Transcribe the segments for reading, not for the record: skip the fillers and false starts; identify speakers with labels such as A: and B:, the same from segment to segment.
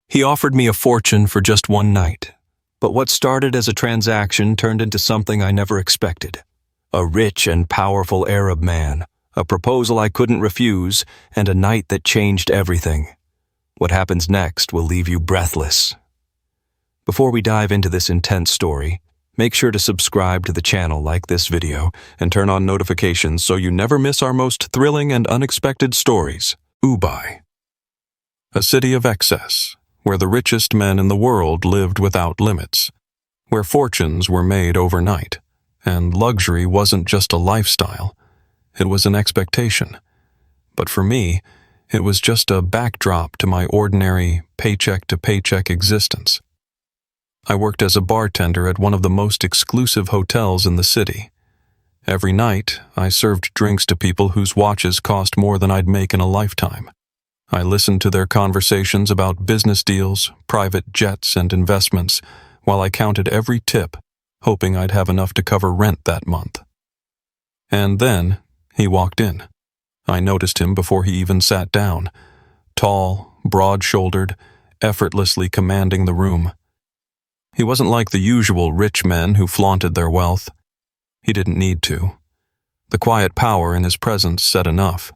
A: He offered me a fortune for just one night, but what started as a transaction turned into something I never expected. A rich and powerful Arab man, a proposal I couldn't refuse, and a night that changed everything. What happens next will leave you breathless. Before we dive into this intense story, make sure to subscribe to the channel, like this video, and turn on notifications so you never miss our most thrilling and unexpected stories. Dubai, a city of excess, where the richest men in the world lived without limits, where fortunes were made overnight, and luxury wasn't just a lifestyle, it was an expectation. But for me, it was just a backdrop to my ordinary paycheck-to-paycheck existence. I worked as a bartender at one of the most exclusive hotels in the city. Every night, I served drinks to people whose watches cost more than I'd make in a lifetime. I listened to their conversations about business deals, private jets, and investments, while I counted every tip, hoping I'd have enough to cover rent that month. And then, he walked in. I noticed him before he even sat down, tall, broad-shouldered, effortlessly commanding the room. He wasn't like the usual rich men who flaunted their wealth. He didn't need to. The quiet power in his presence said enough.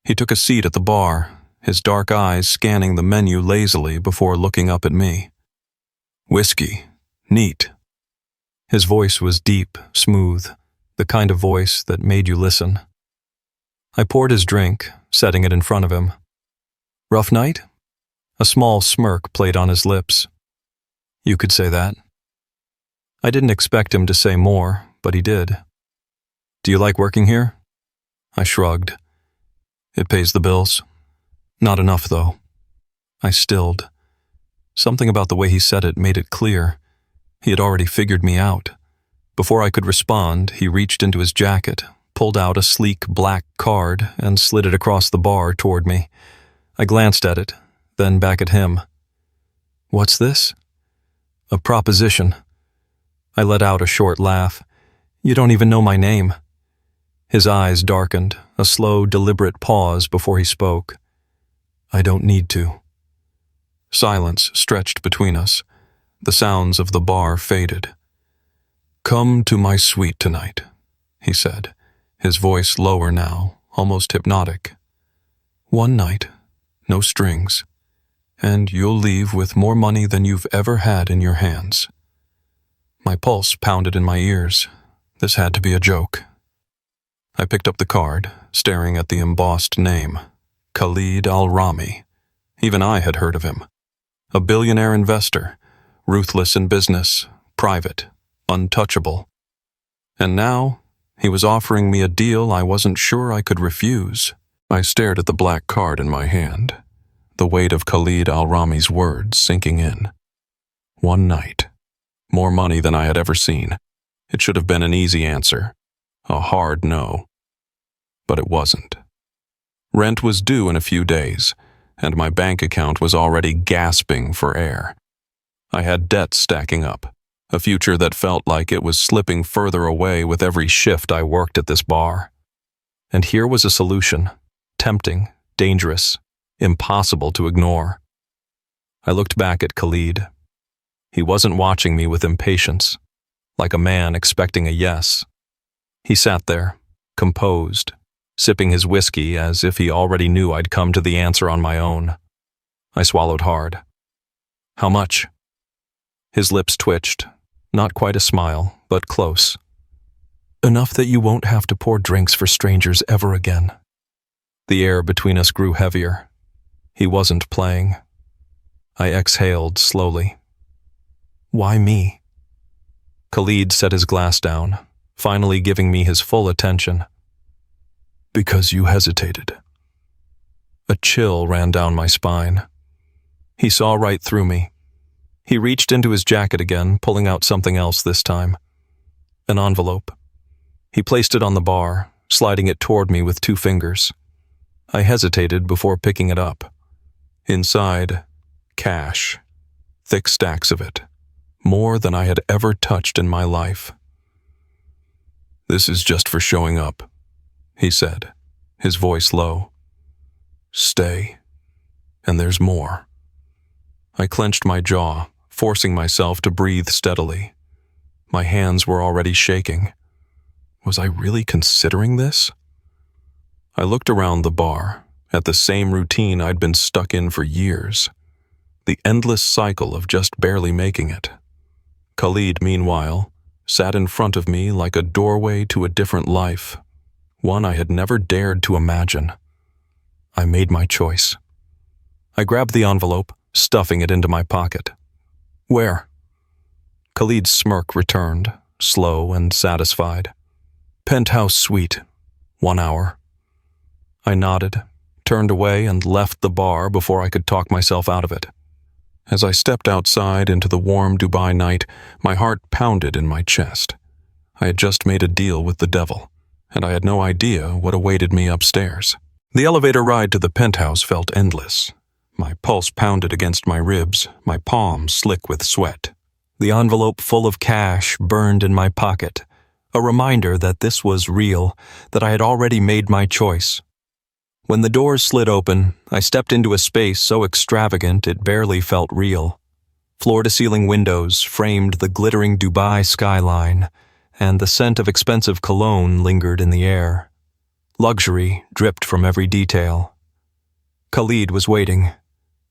A: He took a seat at the bar, his dark eyes scanning the menu lazily before looking up at me. Whiskey. Neat. His voice was deep, smooth, the kind of voice that made you listen. I poured his drink, setting it in front of him. Rough night? A small smirk played on his lips. You could say that. I didn't expect him to say more, but he did. Do you like working here? I shrugged. It pays the bills. Not enough, though. I stilled. Something about the way he said it made it clear. He had already figured me out. Before I could respond, he reached into his jacket, pulled out a sleek black card, and slid it across the bar toward me. I glanced at it, then back at him. What's this? A proposition. I let out a short laugh. You don't even know my name. His eyes darkened, a slow, deliberate pause before he spoke. I don't need to. Silence stretched between us. The sounds of the bar faded. Come to my suite tonight, he said, his voice lower now, almost hypnotic. One night, no strings, and you'll leave with more money than you've ever had in your hands. My pulse pounded in my ears. This had to be a joke. I picked up the card, staring at the embossed name. Khalid Al-Rami. Even I had heard of him. A billionaire investor, ruthless in business, private, untouchable. And now, he was offering me a deal I wasn't sure I could refuse. I stared at the black card in my hand, the weight of Khalid Al-Rami's words sinking in. One night. More money than I had ever seen. It should have been an easy answer. A hard no. But it wasn't. Rent was due in a few days, and my bank account was already gasping for air. I had debt stacking up, a future that felt like it was slipping further away with every shift I worked at this bar. And here was a solution, tempting, dangerous, impossible to ignore. I looked back at Khalid. He wasn't watching me with impatience, like a man expecting a yes. He sat there, composed, sipping his whiskey as if he already knew I'd come to the answer on my own. I swallowed hard. How much? His lips twitched, not quite a smile, but close. Enough that you won't have to pour drinks for strangers ever again. The air between us grew heavier. He wasn't playing. I exhaled slowly. Why me? Khalid set his glass down, finally giving me his full attention. Because you hesitated. A chill ran down my spine. He saw right through me. He reached into his jacket again, pulling out something else this time. An envelope. He placed it on the bar, sliding it toward me with 2 fingers. I hesitated before picking it up. Inside, cash. Thick stacks of it. More than I had ever touched in my life. This is just for showing up, he said, his voice low. Stay, and there's more. I clenched my jaw, forcing myself to breathe steadily. My hands were already shaking. Was I really considering this? I looked around the bar, at the same routine I'd been stuck in for years. The endless cycle of just barely making it. Khalid, meanwhile, sat in front of me like a doorway to a different life, one I had never dared to imagine. I made my choice. I grabbed the envelope, stuffing it into my pocket. Where? Khalid's smirk returned, slow and satisfied. Penthouse suite, 1 hour. I nodded, turned away, and left the bar before I could talk myself out of it. As I stepped outside into the warm Dubai night, my heart pounded in my chest. I had just made a deal with the devil, and I had no idea what awaited me upstairs. The elevator ride to the penthouse felt endless. My pulse pounded against my ribs, my palms slick with sweat. The envelope full of cash burned in my pocket, a reminder that this was real, that I had already made my choice. When the doors slid open, I stepped into a space so extravagant it barely felt real. Floor-to-ceiling windows framed the glittering Dubai skyline, and the scent of expensive cologne lingered in the air. Luxury dripped from every detail. Khalid was waiting.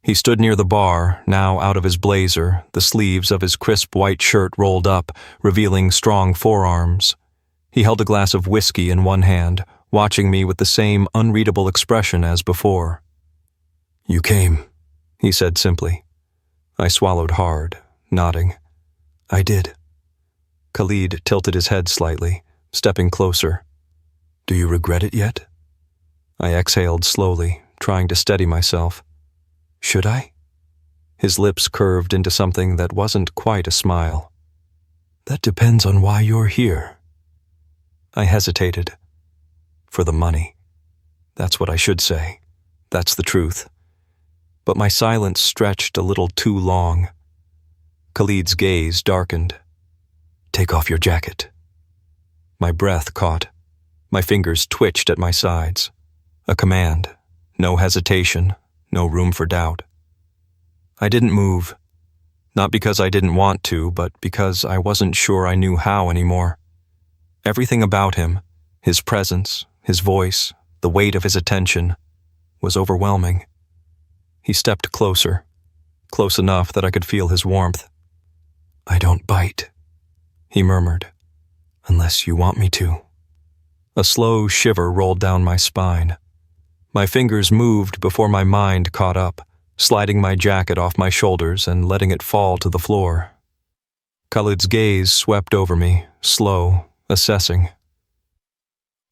A: He stood near the bar, now out of his blazer, the sleeves of his crisp white shirt rolled up, revealing strong forearms. He held a glass of whiskey in one hand, watching me with the same unreadable expression as before. "You came," he said simply. I swallowed hard, nodding. "I did." Khalid tilted his head slightly, stepping closer. "Do you regret it yet?" I exhaled slowly, trying to steady myself. "Should I?" His lips curved into something that wasn't quite a smile. "That depends on why you're here." I hesitated. For the money. That's what I should say. That's the truth. But my silence stretched a little too long. Khalid's gaze darkened. "Take off your jacket." My breath caught. My fingers twitched at my sides. A command. No hesitation. No room for doubt. I didn't move. Not because I didn't want to, but because I wasn't sure I knew how anymore. Everything about him, his presence, his voice, the weight of his attention, was overwhelming. He stepped closer, close enough that I could feel his warmth. "I don't bite," he murmured, "unless you want me to." A slow shiver rolled down my spine. My fingers moved before my mind caught up, sliding my jacket off my shoulders and letting it fall to the floor. Khalid's gaze swept over me, slow, assessing.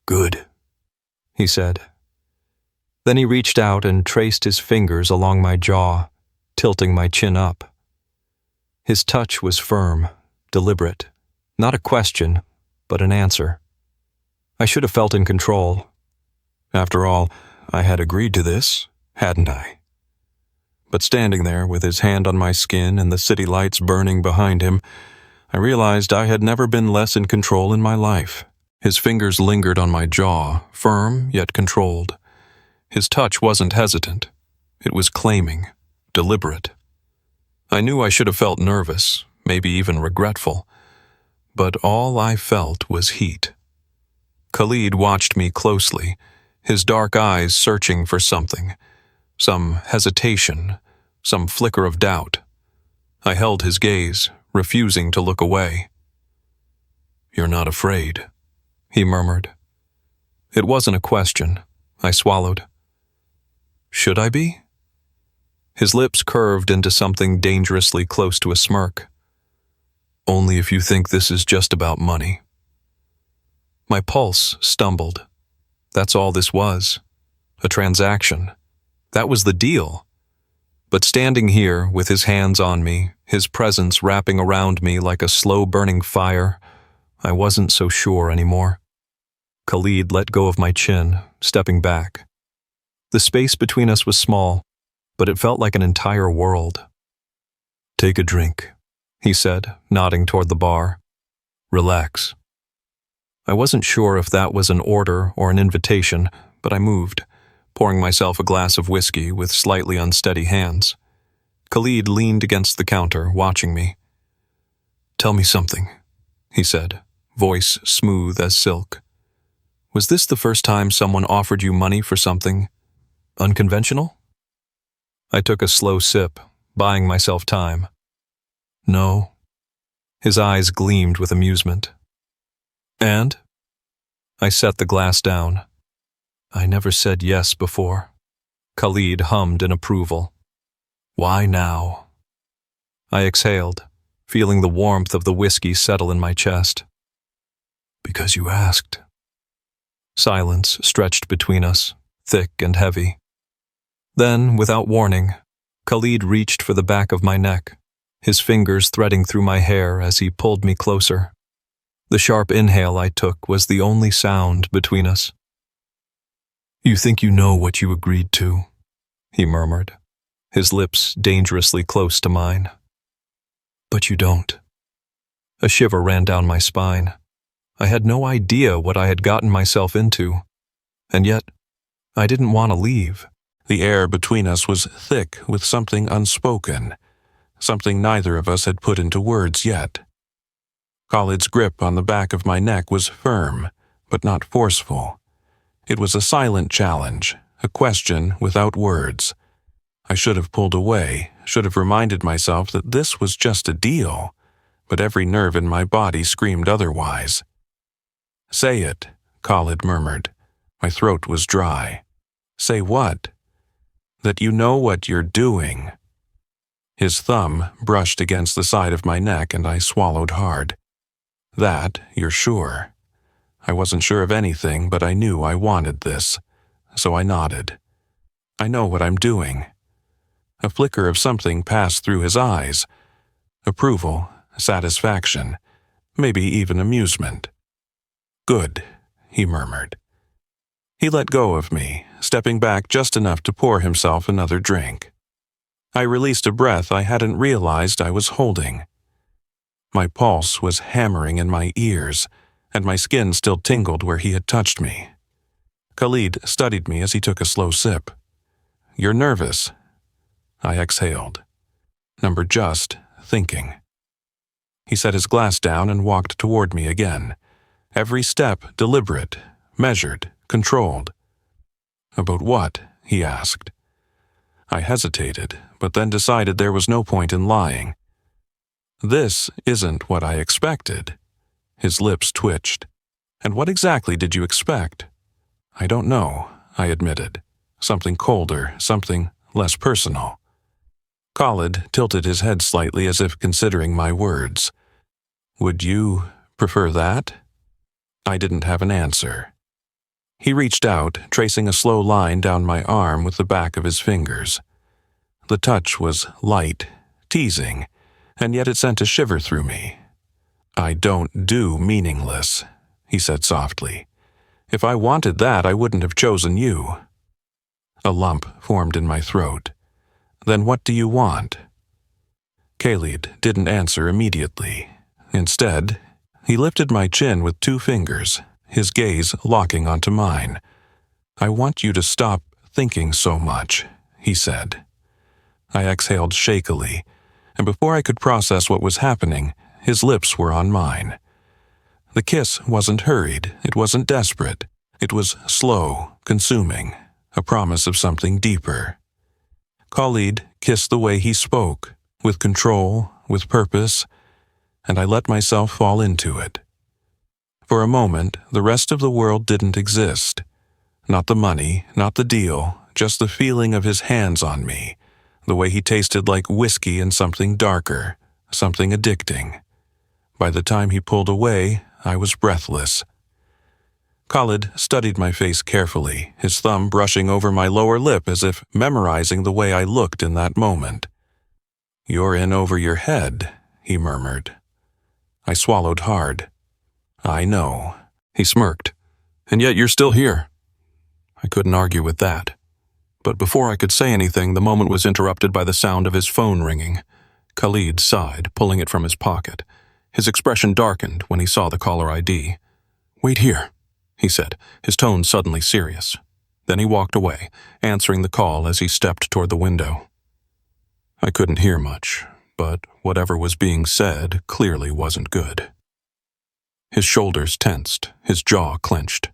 A: "Good," he said. Then he reached out and traced his fingers along my jaw, tilting my chin up. His touch was firm, deliberate, not a question, but an answer. I should have felt in control. After all, I had agreed to this, hadn't I? But standing there with his hand on my skin and the city lights burning behind him, I realized I had never been less in control in my life. His fingers lingered on my jaw, firm yet controlled. His touch wasn't hesitant. It was claiming, deliberate. I knew I should have felt nervous, maybe even regretful, but all I felt was heat. Khalid watched me closely, his dark eyes searching for something, some hesitation, some flicker of doubt. I held his gaze, refusing to look away. "You're not afraid," he murmured. It wasn't a question. I swallowed. "Should I be?" His lips curved into something dangerously close to a smirk. "Only if you think this is just about money." My pulse stumbled. That's all this was. A transaction. That was the deal. But standing here with his hands on me, his presence wrapping around me like a slow-burning fire, I wasn't so sure anymore. Khalid let go of my chin, stepping back. The space between us was small, but it felt like an entire world. "Take a drink," he said, nodding toward the bar. "Relax." I wasn't sure if that was an order or an invitation, but I moved, pouring myself a glass of whiskey with slightly unsteady hands. Khalid leaned against the counter, watching me. "Tell me something," he said, voice smooth as silk. "Was this the first time someone offered you money for something unconventional?" I took a slow sip, buying myself time. "No." His eyes gleamed with amusement. "And?" I set the glass down. "I never said yes before." Khalid hummed in approval. "Why now?" I exhaled, feeling the warmth of the whiskey settle in my chest. "Because you asked." Silence stretched between us, thick and heavy. Then, without warning, Khalid reached for the back of my neck, his fingers threading through my hair as he pulled me closer. The sharp inhale I took was the only sound between us. "You think you know what you agreed to," he murmured, his lips dangerously close to mine. "But you don't." A shiver ran down my spine. I had no idea what I had gotten myself into, and yet I didn't want to leave.
B: The air between us was thick with something unspoken, something neither of us had put into words yet. Khalid's grip on the back of my neck was firm, but not forceful. It was a silent challenge, a question without words. I should have pulled away, should have reminded myself that this was just a deal, but every nerve in my body screamed otherwise. "Say it," Khalid murmured. My throat was dry. "Say what?" "That you know what you're doing." His thumb brushed against the side of my neck and I swallowed hard. "That, you're sure." I wasn't sure of anything, but I knew I wanted this, so I nodded. "I know what I'm doing." A flicker of something passed through his eyes. Approval, satisfaction, maybe even amusement. "Good," he murmured. He let go of me, stepping back just enough to pour himself another drink. I released a breath I hadn't realized I was holding. My pulse was hammering in my ears, and my skin still tingled where he had touched me. Khalid studied me as he took a slow sip. "You're nervous." I exhaled. Number just thinking. He set his glass down and walked toward me again. Every step deliberate, measured, controlled. "About what?" he asked. I hesitated, but then decided there was no point in lying. "This isn't what I expected." His lips twitched. "And what exactly did you expect?" "I don't know," I admitted. "Something colder, something less personal." Khalid tilted his head slightly as if considering my words. "Would you prefer that?" I didn't have an answer. He reached out, tracing a slow line down my arm with the back of his fingers. The touch was light, teasing, and yet it sent a shiver through me. "I don't do meaningless," he said softly. "If I wanted that, I wouldn't have chosen you." A lump formed in my throat. "Then what do you want?" Khalid didn't answer immediately. Instead, he lifted my chin with 2 fingers, his gaze locking onto mine. "I want you to stop thinking so much," he said. I exhaled shakily, and before I could process what was happening, his lips were on mine. The kiss wasn't hurried, it wasn't desperate. It was slow, consuming, a promise of something deeper. Khalid kissed the way he spoke, with control, with purpose, and I let myself fall into it. For a moment, the rest of the world didn't exist. Not the money, not the deal, just the feeling of his hands on me, the way he tasted like whiskey and something darker, something addicting. By the time he pulled away, I was breathless. Khalid studied my face carefully, his thumb brushing over my lower lip as if memorizing the way I looked in that moment. "You're in over your head," he murmured. I swallowed hard. "I know," he smirked. "And yet you're still here." I couldn't argue with that. But before I could say anything, the moment was interrupted by the sound of his phone ringing. Khalid sighed, pulling it from his pocket. His expression darkened when he saw the caller ID. "Wait here," he said, his tone suddenly serious. Then he walked away, answering the call as he stepped toward the window. I couldn't hear much, but whatever was being said clearly wasn't good. His shoulders tensed, his jaw clenched.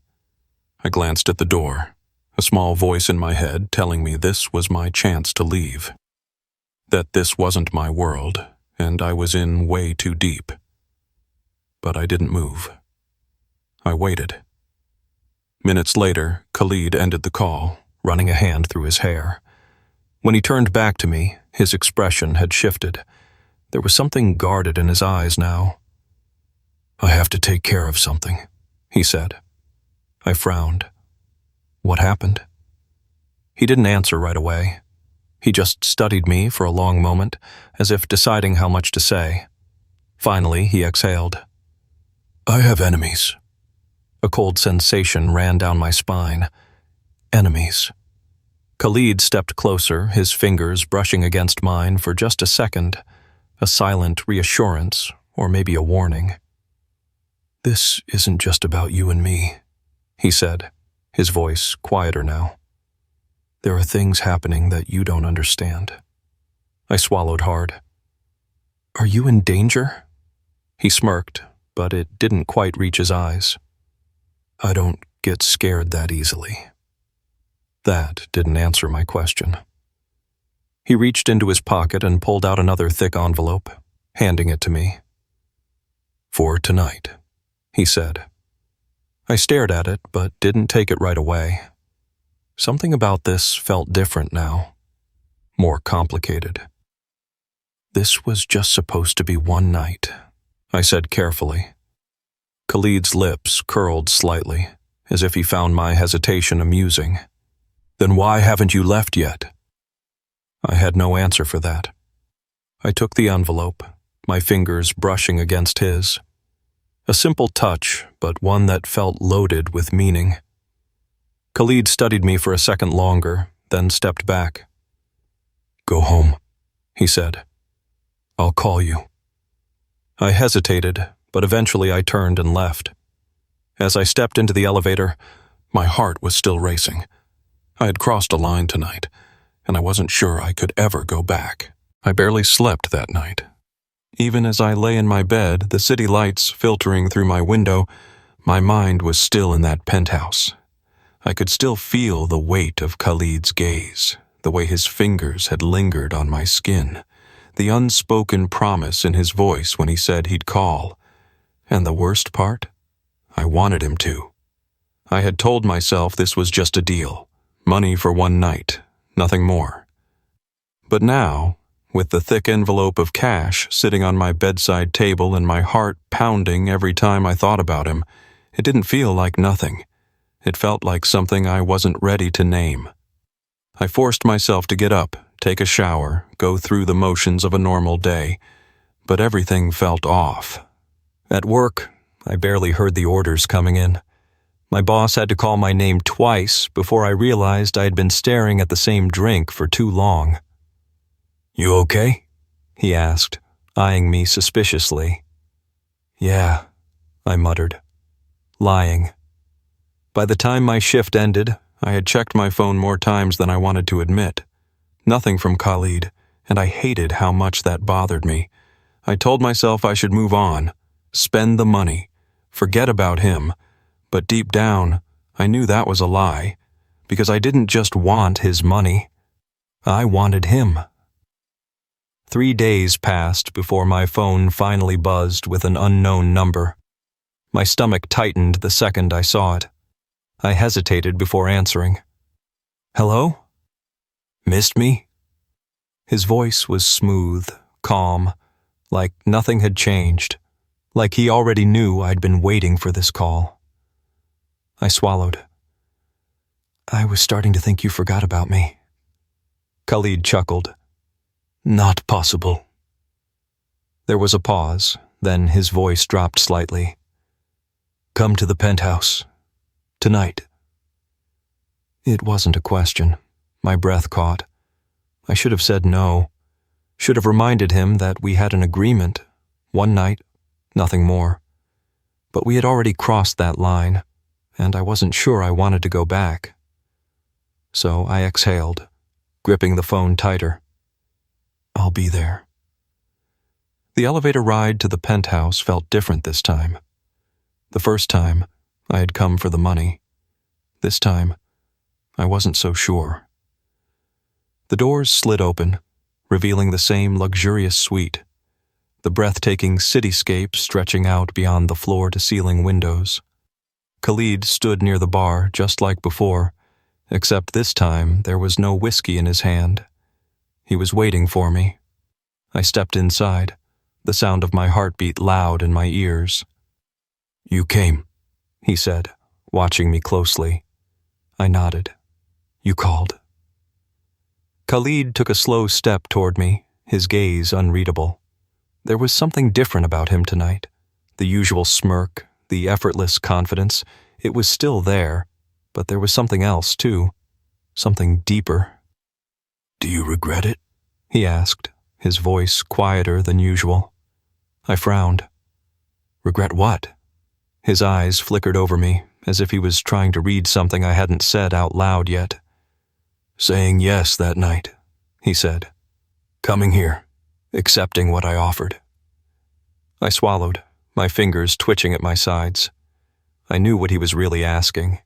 B: I glanced at the door, a small voice in my head telling me this was my chance to leave. That this wasn't my world, and I was in way too deep. But I didn't move. I waited. Minutes later, Khalid ended the call, running a hand through his hair. When he turned back to me, his expression had shifted. There was something guarded in his eyes now. "I have to take care of something," he said. I frowned. What happened? He didn't answer right away. He just studied me for a long moment, as if deciding how much to say. Finally, he exhaled. "I have enemies." A cold sensation ran down my spine. Enemies. Khalid stepped closer, his fingers brushing against mine for just a second, a silent reassurance, or maybe a warning. "This isn't just about you and me," he said, his voice quieter now. "There are things happening that you don't understand." I swallowed hard. "Are you in danger?" He smirked, but it didn't quite reach his eyes. "I don't get scared that easily." That didn't answer my question. He reached into his pocket and pulled out another thick envelope, handing it to me. "For tonight," he said. I stared at it, but didn't take it right away. Something about this felt different now, more complicated. "This was just supposed to be one night," I said carefully. Khalid's lips curled slightly, as if he found my hesitation amusing. "Then why haven't you left yet?" I had no answer for that. I took the envelope, my fingers brushing against his. A simple touch, but one that felt loaded with meaning. Khalid studied me for a second longer, then stepped back. "Go home," he said. "I'll call you." I hesitated, but eventually I turned and left. As I stepped into the elevator, my heart was still racing. I had crossed a line tonight, and I wasn't sure I could ever go back. I barely slept that night. Even as I lay in my bed, the city lights filtering through my window, my mind was still in that penthouse. I could still feel the weight of Khalid's gaze, the way his fingers had lingered on my skin, the unspoken promise in his voice when he said he'd call. And the worst part? I wanted him to. I had told myself this was just a deal. Money for one night, nothing more. But now, with the thick envelope of cash sitting on my bedside table and my heart pounding every time I thought about him, it didn't feel like nothing. It felt like something I wasn't ready to name. I forced myself to get up, take a shower, go through the motions of a normal day, but everything felt off. At work, I barely heard the orders coming in. My boss had to call my name twice before I realized I had been staring at the same drink for too long. "You okay?" he asked, eyeing me suspiciously. "Yeah," I muttered, lying. By the time my shift ended, I had checked my phone more times than I wanted to admit. Nothing from Khalid, and I hated how much that bothered me. I told myself I should move on, spend the money, forget about him, but deep down, I knew that was a lie, because I didn't just want his money. I wanted him. 3 days passed before my phone finally buzzed with an unknown number. My stomach tightened the second I saw it. I hesitated before answering. "Hello? Missed me?" His voice was smooth, calm, like nothing had changed, like he already knew I'd been waiting for this call. I swallowed. "I was starting to think you forgot about me." Khalid chuckled. "Not possible." There was a pause, then his voice dropped slightly. "Come to the penthouse. Tonight." It wasn't a question. My breath caught. I should have said no. Should have reminded him that we had an agreement. One night, nothing more. But we had already crossed that line, and I wasn't sure I wanted to go back. So I exhaled, gripping the phone tighter.
A: I'll be there. The elevator ride to the penthouse felt different this time. The first time, I had come for the money. This time, I wasn't so sure. The doors slid open, revealing the same luxurious suite, the breathtaking cityscape stretching out beyond the floor-to-ceiling windows. Khalid stood near the bar just like before, except this time there was no whiskey in his hand. He was waiting for me. I stepped inside, the sound of my heartbeat loud in my ears. "You came," he said, watching me closely. I nodded. "You called." Khalid took a slow step toward me, his gaze unreadable. There was something different about him tonight. The usual smirk, the effortless confidence, it was still there, but there was something else, too. Something deeper. "Do you regret it?" he asked, his voice quieter than usual. I frowned. "Regret what?" His eyes flickered over me, as if he was trying to read something I hadn't said out loud yet. "Saying yes that night," he said. "Coming here, accepting what I offered." I swallowed, my fingers twitching at my sides. I knew what he was really asking.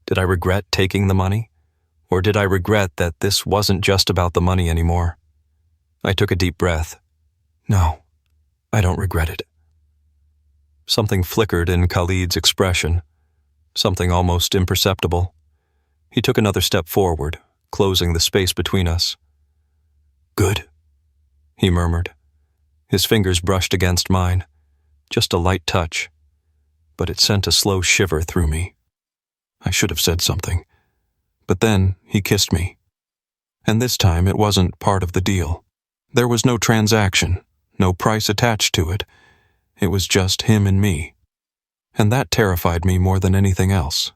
A: Did I regret taking the money? Or did I regret that this wasn't just about the money anymore? I took a deep breath. No, I don't regret it. Something flickered in Khalid's expression, something almost imperceptible. He took another step forward, closing the space between us. "Good," he murmured. His fingers brushed against mine, just a light touch, but it sent a slow shiver through me. I should have said something. But then he kissed me. And this time it wasn't part of the deal. There was no transaction, no price attached to it. It was just him and me. And that terrified me more than anything else.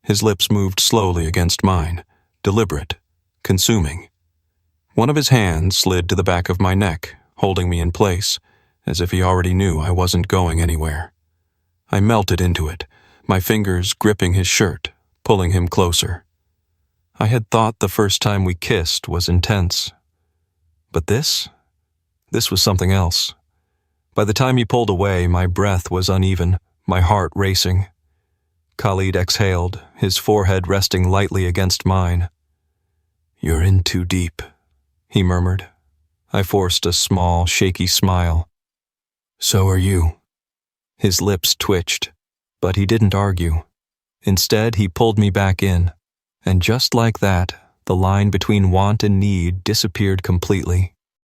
A: His lips moved slowly against mine, deliberate, consuming. One of his hands slid to the back of my neck, holding me in place, as if he already knew I wasn't going anywhere. I melted into it, my fingers gripping his shirt, pulling him closer. I had thought the first time we kissed was intense. But this was something else. By the time he pulled away, my breath was uneven, my heart racing. Khalid exhaled, his forehead resting lightly against mine. "You're in too deep," he murmured. I forced a small, shaky smile. "So are you." His lips twitched, but he didn't argue. Instead, he pulled me back in, and just like that, the line between want and need disappeared completely.